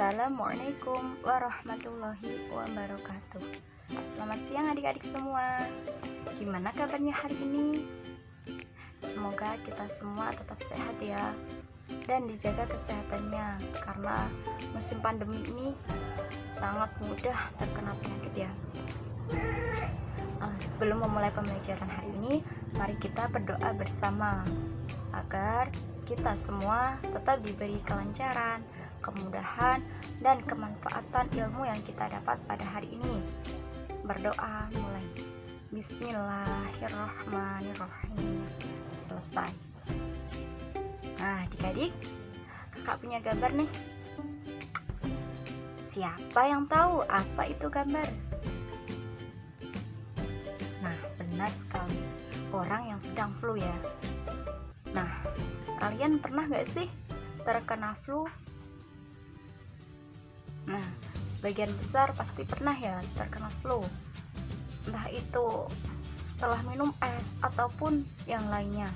Assalamualaikum warahmatullahi wabarakatuh. Selamat siang adik-adik semua. Gimana kabarnya hari ini? Semoga kita semua tetap sehat ya, dan dijaga kesehatannya, karena musim pandemi ini sangat mudah terkena penyakit ya. Sebelum memulai pembelajaran hari ini, mari kita berdoa bersama agar kita semua tetap diberi kelancaran, kemudahan, dan kemanfaatan ilmu yang kita dapat pada hari ini. Berdoa mulai. Bismillahirrahmanirrahim. Selesai. Nah, adik-adik, kakak punya gambar nih. Siapa yang tahu apa itu gambar? Nah, benar sekali. Orang yang sedang flu ya. Nah, kalian pernah gak sih terkena flu? Nah, bagian besar pasti pernah ya terkena flu. Entah itu setelah minum es ataupun yang lainnya.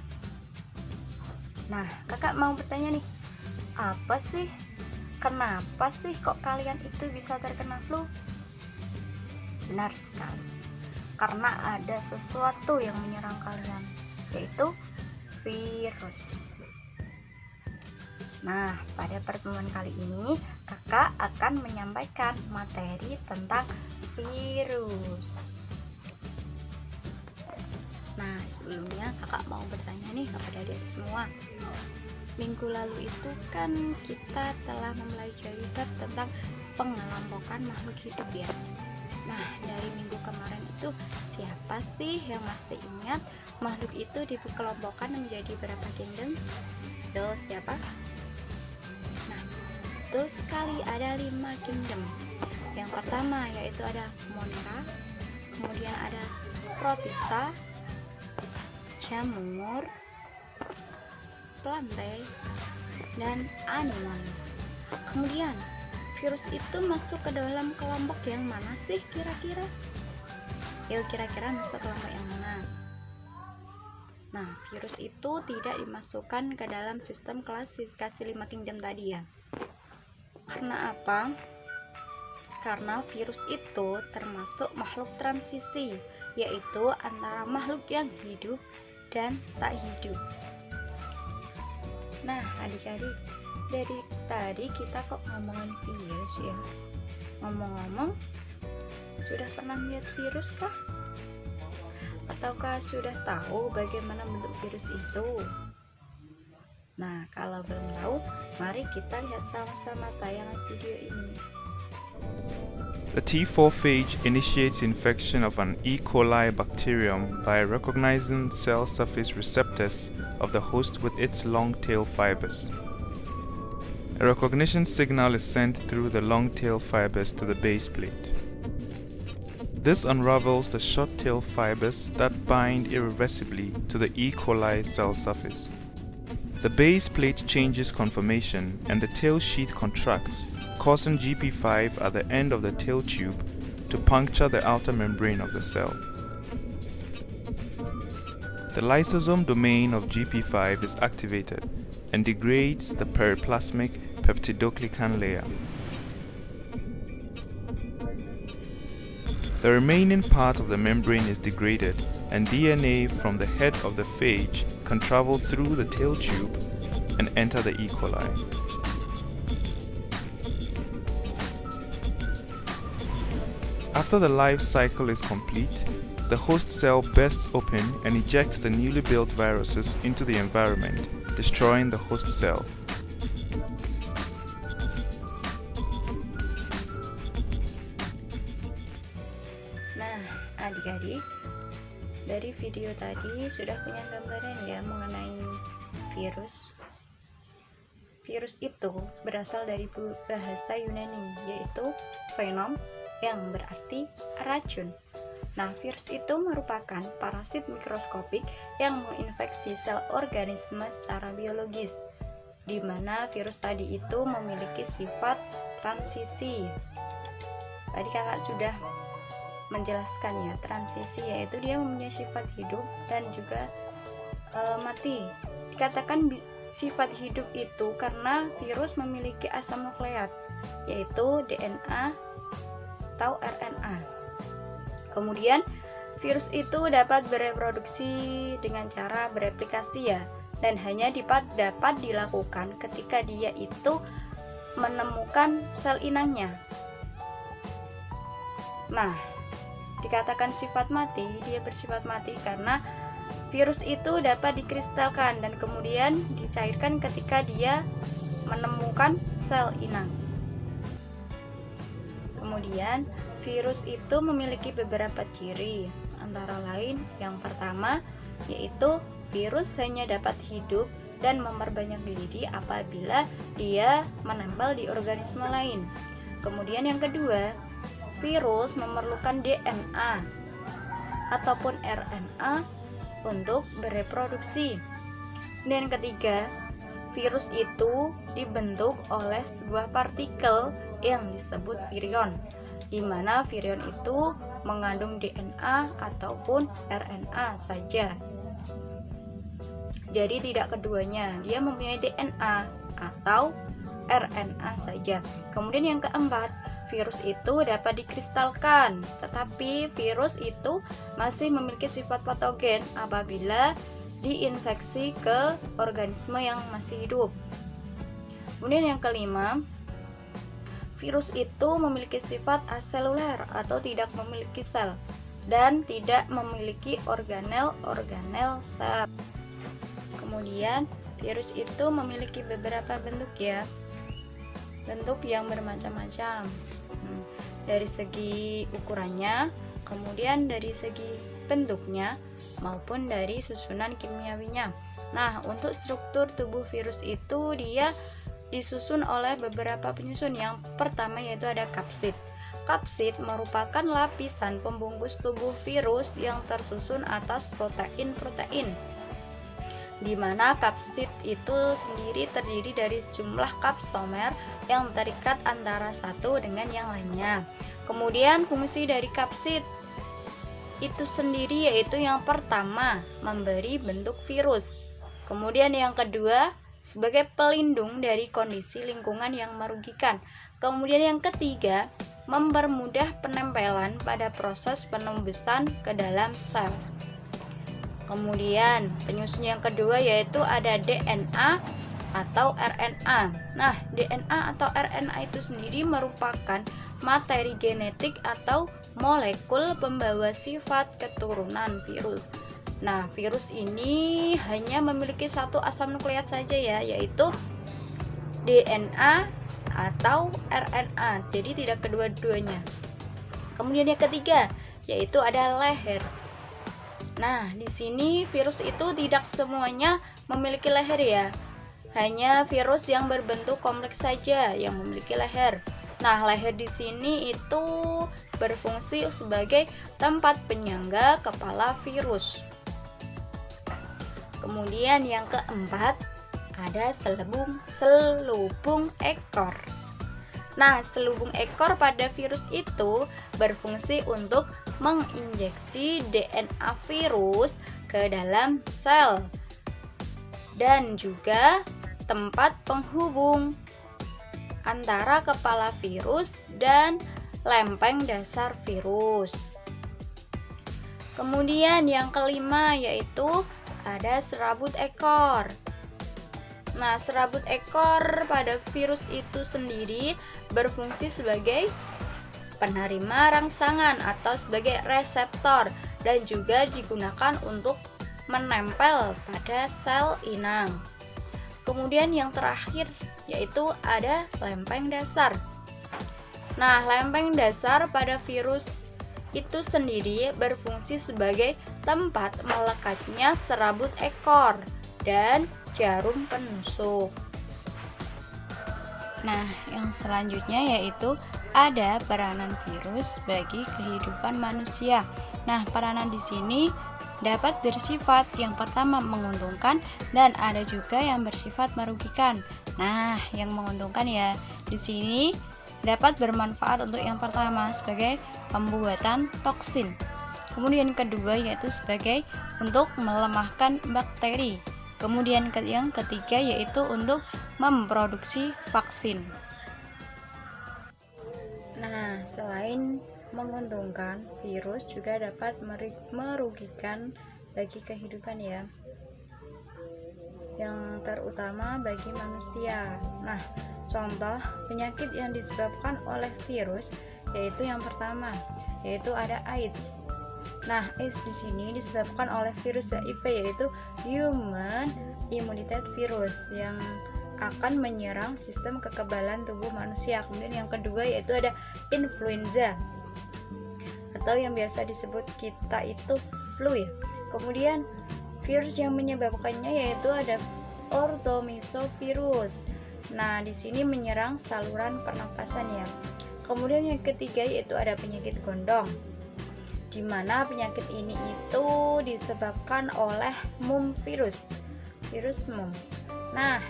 Nah, kakak mau bertanya nih, apa sih? Kenapa sih kok kalian itu bisa terkena flu? Benar sekali. Karena ada sesuatu yang menyerang kalian, yaitu virus. Nah, pada pertemuan kali ini kakak akan menyampaikan materi tentang virus. Nah, sebelumnya kakak mau bertanya nih kepada adik semua. Minggu lalu itu kan kita telah mempelajari tentang pengelompokan makhluk hidup ya. Nah, dari minggu kemarin itu siapa sih yang masih ingat makhluk itu dikelompokkan menjadi berapa kingdom? Tuh, siapa? Nah, betul sekali, ada 5 kingdom. Yang pertama yaitu ada Monera, kemudian ada Protista, Jamur, Plantae, dan Animal. Kemudian virus itu masuk ke dalam kelompok yang mana sih kira-kira? Yuk, kira-kira masuk kelompok yang mana? Nah, virus itu tidak dimasukkan ke dalam sistem klasifikasi 5 kingdom tadi ya. Karena apa? Karena virus itu termasuk makhluk transisi, yaitu antara makhluk yang hidup dan tak hidup. Nah, adik-adik, dari tadi kita kok ngomongin virus ya. Ngomong-ngomong, sudah pernah lihat virus kah? Ataukah sudah tahu bagaimana bentuk virus itu? Nah, kalau belum tahu, mari kita lihat sama-sama tayangan video ini. The T4 phage initiates infection of an E. coli bacterium by recognizing cell surface receptors of the host with its long tail fibers. A recognition signal is sent through the long tail fibers to the base plate. This unravels the short tail fibers that bind irreversibly to the E. coli cell surface. The base plate changes conformation and the tail sheath contracts, causing GP5 at the end of the tail tube to puncture the outer membrane of the cell. The lysosome domain of GP5 is activated and degrades the periplasmic peptidoglycan layer. The remaining part of the membrane is degraded, and DNA from the head of the phage can travel through the tail tube and enter the E. coli. After the life cycle is complete, the host cell bursts open and ejects the newly built viruses into the environment, destroying the host cell. Nah, adik-adik, dari video tadi sudah punya gambaran ya mengenai virus. Virus itu berasal dari bahasa Yunani, yaitu venom, yang berarti racun. Nah, virus itu merupakan parasit mikroskopik yang menginfeksi sel organisme secara biologis, di mana virus tadi itu memiliki sifat transisi. Tadi kakak sudah menjelaskan ya, transisi yaitu dia mempunyai sifat hidup dan juga mati. Dikatakan sifat hidup itu karena virus memiliki asam nukleat yaitu DNA atau RNA. Kemudian virus itu dapat bereproduksi dengan cara bereplikasi ya, dan hanya dapat dilakukan ketika dia itu menemukan sel inangnya. Nah, dikatakan sifat mati, dia bersifat mati karena virus itu dapat dikristalkan dan kemudian dicairkan ketika dia menemukan sel inang. Kemudian virus itu memiliki beberapa ciri, antara lain yang pertama yaitu virus hanya dapat hidup dan memperbanyak diri apabila dia menempel di organisme lain. Kemudian yang kedua, virus memerlukan DNA ataupun RNA untuk bereproduksi. Dan yang ketiga, virus itu dibentuk oleh sebuah partikel yang disebut virion, di mana virion itu mengandung DNA ataupun RNA saja. Jadi tidak keduanya, dia mempunyai DNA atau RNA saja. Kemudian yang keempat, virus itu dapat dikristalkan, tetapi virus itu masih memiliki sifat patogen apabila diinfeksi ke organisme yang masih hidup. Kemudian yang kelima, virus itu memiliki sifat aseluler atau tidak memiliki sel dan tidak memiliki organel sel. Kemudian virus itu memiliki beberapa bentuk ya, bentuk yang bermacam-macam, dari segi ukurannya, kemudian dari segi bentuknya maupun dari susunan kimiawinya. Nah, untuk struktur tubuh virus itu dia disusun oleh beberapa penyusun. Yang pertama yaitu ada kapsid. Kapsid merupakan lapisan pembungkus tubuh virus yang tersusun atas protein-protein, di mana kapsid itu sendiri terdiri dari jumlah kapsomer yang terikat antara satu dengan yang lainnya. Kemudian fungsi dari kapsid itu sendiri yaitu yang pertama memberi bentuk virus, kemudian yang kedua sebagai pelindung dari kondisi lingkungan yang merugikan, kemudian yang ketiga mempermudah penempelan pada proses penembusan ke dalam sel. Kemudian penyusun yang kedua yaitu ada DNA atau RNA. Nah, DNA atau RNA itu sendiri merupakan materi genetik atau molekul pembawa sifat keturunan virus. Nah, virus ini hanya memiliki satu asam nukleat saja ya, yaitu DNA atau RNA. Jadi tidak kedua-duanya. Kemudian yang ketiga yaitu ada leher. Nah, di sini virus itu tidak semuanya memiliki leher ya. Hanya virus yang berbentuk kompleks saja yang memiliki leher. Nah, leher di sini itu berfungsi sebagai tempat penyangga kepala virus. Kemudian yang keempat ada selubung ekor. Nah, selubung ekor pada virus itu berfungsi untuk menginjeksi DNA virus ke dalam sel dan juga tempat penghubung antara kepala virus dan lempeng dasar virus. Kemudian yang kelima yaitu ada serabut ekor. Nah, serabut ekor pada virus itu sendiri berfungsi sebagai penerima rangsangan atau sebagai reseptor dan juga digunakan untuk menempel pada sel inang. Kemudian yang terakhir yaitu ada lempeng dasar. Nah, lempeng dasar pada virus itu sendiri berfungsi sebagai tempat melekatnya serabut ekor dan jarum penusuk. Nah, yang selanjutnya yaitu ada peranan virus bagi kehidupan manusia. Nah, peranan di sini dapat bersifat yang pertama menguntungkan dan ada juga yang bersifat merugikan. Nah, yang menguntungkan ya di sini dapat bermanfaat untuk yang pertama sebagai pembuatan toksin. Kemudian yang kedua yaitu sebagai untuk melemahkan bakteri. Kemudian yang ketiga yaitu untuk memproduksi vaksin. Nah, selain menguntungkan, virus juga dapat merugikan bagi kehidupan ya, yang terutama bagi manusia. Nah, contoh penyakit yang disebabkan oleh virus yaitu yang pertama, yaitu ada AIDS. Nah, AIDS di sini disebabkan oleh virus HIV, yaitu Human Immunity Virus, yang akan menyerang sistem kekebalan tubuh manusia. Kemudian yang kedua yaitu ada influenza, atau yang biasa disebut kita itu flu ya. Kemudian virus yang menyebabkannya yaitu ada orthomisovirus. Nah, di sini menyerang saluran pernapasan ya. Kemudian yang ketiga yaitu ada penyakit gondong, di mana penyakit ini itu disebabkan oleh virus mumps. Nah,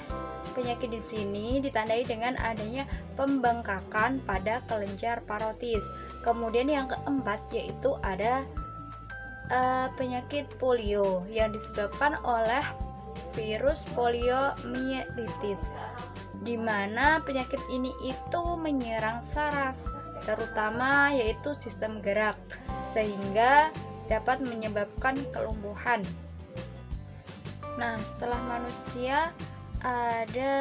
penyakit di sini ditandai dengan adanya pembengkakan pada kelenjar parotis. Kemudian yang keempat yaitu ada penyakit polio yang disebabkan oleh virus poliomyelitis, di mana penyakit ini itu menyerang saraf, terutama yaitu sistem gerak, sehingga dapat menyebabkan kelumpuhan. Nah, setelah manusia ada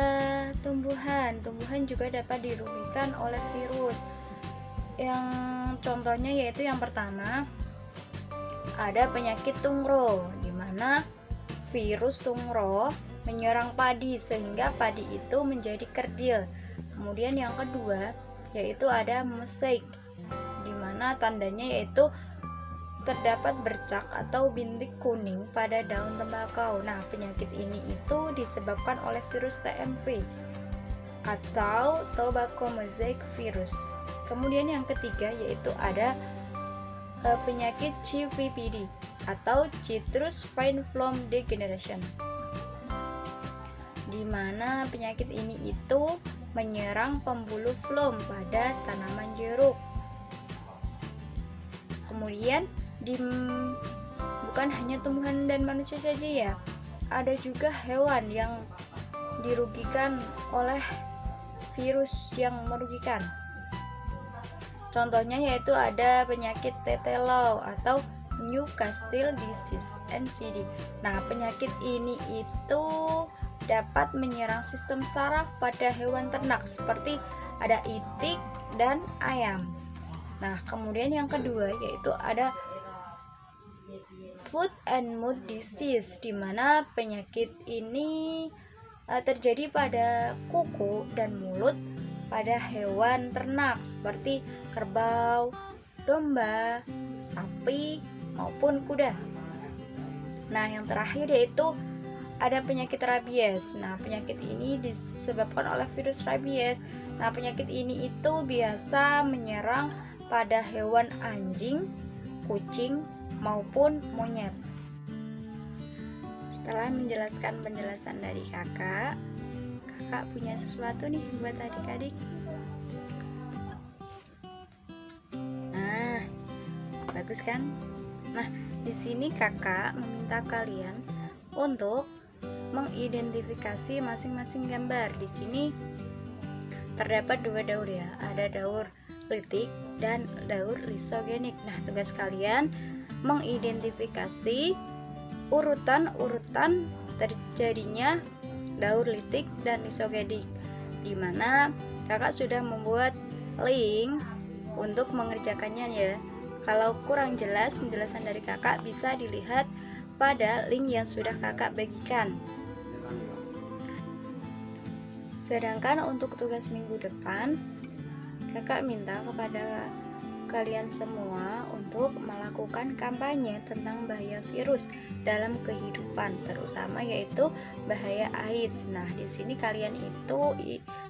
tumbuhan juga dapat dirugikan oleh virus. Yang contohnya yaitu yang pertama ada penyakit tungro, di mana virus tungro menyerang padi sehingga padi itu menjadi kerdil. Kemudian yang kedua yaitu ada mosaic, di mana tandanya yaitu terdapat bercak atau bintik kuning pada daun tembakau. Nah, penyakit ini itu disebabkan oleh virus TMV atau tobacco mosaic virus. Kemudian yang ketiga yaitu ada penyakit CVPD atau Citrus Vine Flower Degeneration, di mana penyakit ini itu menyerang pembuluh floem pada tanaman jeruk. Kemudian bukan hanya tumbuhan dan manusia saja ya, ada juga hewan yang dirugikan oleh virus yang merugikan. Contohnya yaitu ada penyakit tetelow atau Newcastle disease NCD. Nah, penyakit ini itu dapat menyerang sistem saraf pada hewan ternak seperti ada itik dan ayam. Nah, kemudian yang kedua yaitu ada foot and mouth disease, di mana penyakit ini terjadi pada kuku dan mulut pada hewan ternak seperti kerbau, domba, sapi maupun kuda. Nah, yang terakhir yaitu ada penyakit rabies. Nah, penyakit ini disebabkan oleh virus rabies. Nah, penyakit ini itu biasa menyerang pada hewan anjing, kucing maupun monyet. Setelah menjelaskan penjelasan dari kakak punya sesuatu nih buat adik-adik. Nah, bagus kan? Nah, di sini kakak meminta kalian untuk mengidentifikasi masing-masing gambar. Di sini terdapat dua daur ya, ada daur litik dan daur lisogenik. Nah, tugas kalian mengidentifikasi urutan-urutan terjadinya daur litik dan lisogenik, di mana kakak sudah membuat link untuk mengerjakannya ya. Kalau kurang jelas penjelasan dari kakak bisa dilihat pada link yang sudah kakak bagikan. Sedangkan untuk tugas minggu depan, kakak minta kepada kalian semua untuk melakukan kampanye tentang bahaya virus dalam kehidupan, terutama yaitu bahaya AIDS. Nah, di sini kalian itu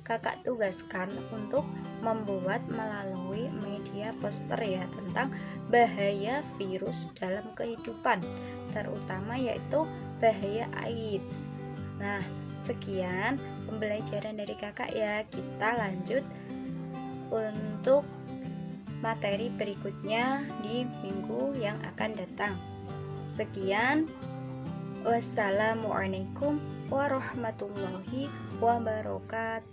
kakak tugaskan untuk membuat melalui media poster ya tentang bahaya virus dalam kehidupan, terutama yaitu bahaya AIDS. Nah, sekian pembelajaran dari kakak ya. Kita lanjut untuk materi berikutnya di minggu yang akan datang. Sekian, wassalamualaikum warahmatullahi wabarakatuh.